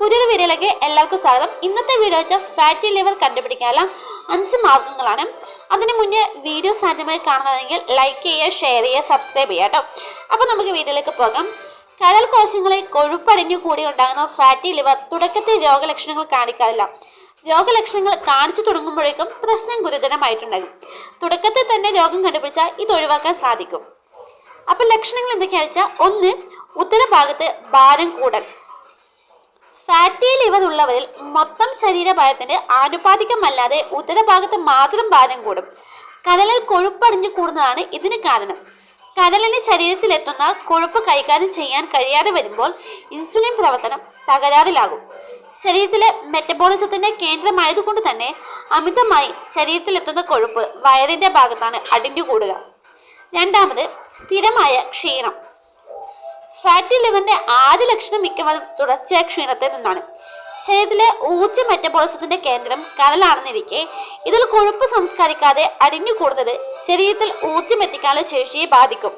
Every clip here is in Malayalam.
പുതിയൊരു വീഡിയോയിലേക്ക് എല്ലാവർക്കും സ്വാഗതം. ഇന്നത്തെ വീഡിയോ വെച്ചാൽ ഫാറ്റി ലിവർ കണ്ടുപിടിക്കാനുള്ള 5 മാർഗങ്ങളാണ്. അതിന് മുന്നേ വീഡിയോ സാധ്യമായി കാണുന്നതെങ്കിൽ ലൈക്ക് ചെയ്യുക, ഷെയർ ചെയ്യുക, സബ്സ്ക്രൈബ് ചെയ്യുക കേട്ടോ. അപ്പോൾ നമുക്ക് വീഡിയോയിലേക്ക് പോകാം. കരൾ കോശങ്ങളെ കൊഴുപ്പടിഞ്ഞു കൂടി ഉണ്ടാകുന്ന ഫാറ്റി ലിവർ തുടക്കത്തിൽ രോഗലക്ഷണങ്ങൾ കാണിക്കാറില്ല. രോഗലക്ഷണങ്ങൾ കാണിച്ചു തുടങ്ങുമ്പോഴേക്കും പ്രശ്നം ഗുരുതരമായിട്ടുണ്ടാകും. തുടക്കത്തിൽ തന്നെ രോഗം കണ്ടുപിടിച്ചാൽ ഇത് ഒഴിവാക്കാൻ സാധിക്കും. അപ്പോൾ ലക്ഷണങ്ങൾ എന്തൊക്കെയാണെന്ന് വെച്ചാൽ, 1. ഉദരഭാഗത്ത് ഭാരം കൂടൽ. ഫാറ്റി ലിവർ ഉള്ളവരിൽ മൊത്തം ശരീരഭാരത്തിന്റെ ആനുപാതികമല്ലാതെ ഉദരഭാഗത്ത് മാത്രം ഭാരം കൂടും. കരളിൽ കൊഴുപ്പടിഞ്ഞു കൂടുന്നതാണ് ഇതിന് കാരണം. കരളിന് ശരീരത്തിലെത്തുന്ന കൊഴുപ്പ് കൈകാര്യം ചെയ്യാൻ കഴിയാതെ വരുമ്പോൾ ഇൻസുലിൻ പ്രവർത്തനം തകരാറിലാകും. ശരീരത്തിലെ മെറ്റബോളിസത്തിന്റെ കേന്ദ്രമായതുകൊണ്ട് തന്നെ അമിതമായി ശരീരത്തിലെത്തുന്ന കൊഴുപ്പ് വയറിന്റെ ഭാഗത്താണ് അടിഞ്ഞുകൂടുക. 2. സ്ഥിരമായ ക്ഷീണം. ഫാറ്റി ലിവറിന്റെ ആദ്യ ലക്ഷണം മിക്കവാറും തുടർച്ചയായ ക്ഷീണത്തിൽ നിന്നാണ്. ശരീരത്തിലെ ഊർജ്ജ മെറ്റബോളിസത്തിന്റെ കേന്ദ്രം കരളാണെന്നിരിക്കെ ഇതിൽ കൊഴുപ്പ് സംസ്കരിക്കാതെ അടിഞ്ഞുകൂടുന്നത് ശരീരത്തിൽ ഊർജ്ജം എത്തിക്കാനുള്ള ശേഷിയെ ബാധിക്കും.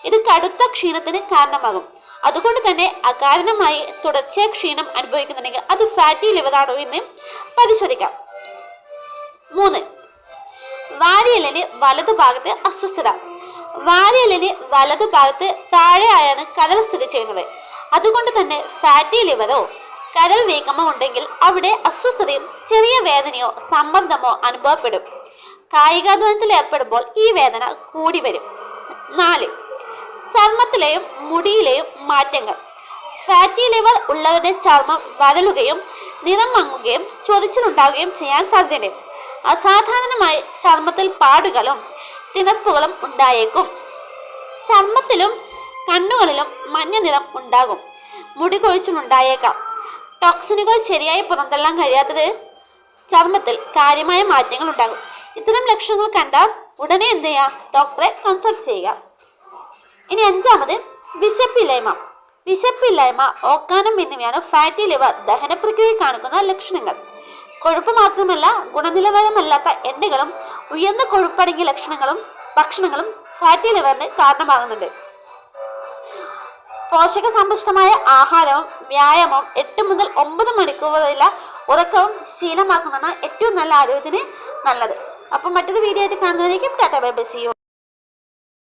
ഇത് കടുത്ത ക്ഷീണത്തിന് കാരണമാകും. അതുകൊണ്ട് തന്നെ അകാരണമായി തുടർച്ചയായ ക്ഷീണം അനുഭവിക്കുന്നുണ്ടെങ്കിൽ അത് ഫാറ്റി ലിവർ ആണോ എന്ന് പരിശോധിക്കാം. 3. വാരിയെല്ലിന് വലതുഭാഗത്ത് അസ്വസ്ഥത. വാരിയെല്ലിന് വലതുഭാഗത്ത് താഴെയായാണ് കരൾ സ്ഥിതി ചെയ്യുന്നത്. അതുകൊണ്ട് തന്നെ ഫാറ്റി ലിവറോ കരൾ വീക്കമോ ഉണ്ടെങ്കിൽ അവിടെ അസ്വസ്ഥതയും ചെറിയ വേദനയോ സമ്മർദ്ദമോ അനുഭവപ്പെടും. കായികാധ്വാനത്തിൽ ഏർപ്പെടുമ്പോൾ ഈ വേദന കൂടി വരും. 4. ചർമ്മത്തിലെയും മുടിയിലെയും മാറ്റങ്ങൾ. ഫാറ്റി ലിവർ ഉള്ളവരുടെ ചർമ്മം വരളുകയും നിറം മങ്ങുകയും ചൊറിച്ചിലുണ്ടാവുകയും ചെയ്യാൻ സാധ്യതയുണ്ട്. അസാധാരണമായി ചർമ്മത്തിൽ പാടുകളും തിണർപ്പുകളും ഉണ്ടായേക്കും. ചർമ്മത്തിലും കണ്ണുകളിലും മഞ്ഞ നിറം ഉണ്ടാകും. മുടി കൊഴിച്ചിലുണ്ടായേക്കാം. ടോക്സിനുകൾ ശരിയായി പുറന്തള്ളാൻ കഴിയാത്തത് ചർമ്മത്തിൽ കാര്യമായ മാറ്റങ്ങൾ ഉണ്ടാകും. ഇത്തരം ലക്ഷണങ്ങൾ കണ്ടാൽ ഉടനെ എന്ത് ചെയ്യുക? ഡോക്ടറെ കൺസൾട്ട് ചെയ്യുക. ഇനി 5. വിശപ്പില്ലായ്മ. വിശപ്പില്ലായ്മ, ഓക്കാനം എന്നിവയാണ് ഫാറ്റി ലിവർ ദഹന പ്രക്രിയ കാണിക്കുന്ന ലക്ഷണങ്ങൾ. കൊഴുപ്പ് മാത്രമല്ല, ഗുണനിലവാരമല്ലാത്ത എണ്ണകളും ഉയർന്ന കൊഴുപ്പടങ്ങിയ ഭക്ഷണങ്ങളും ഫാറ്റി ലിവറിന് കാരണമാകുന്നുണ്ട്. പോഷക സമ്പുഷ്ടമായ ആഹാരവും വ്യായാമവും 8 മുതൽ 9 മണിക്കൂർ വരെയുള്ള ഉറക്കവും ശീലമാക്കുന്നതാണ് ഏറ്റവും നല്ല ആരോഗ്യത്തിന് നല്ലത്. അപ്പം മറ്റൊരു വീഡിയോ ആയിട്ട് കാണുന്നതായിരിക്കും. Tata bye bye, see U.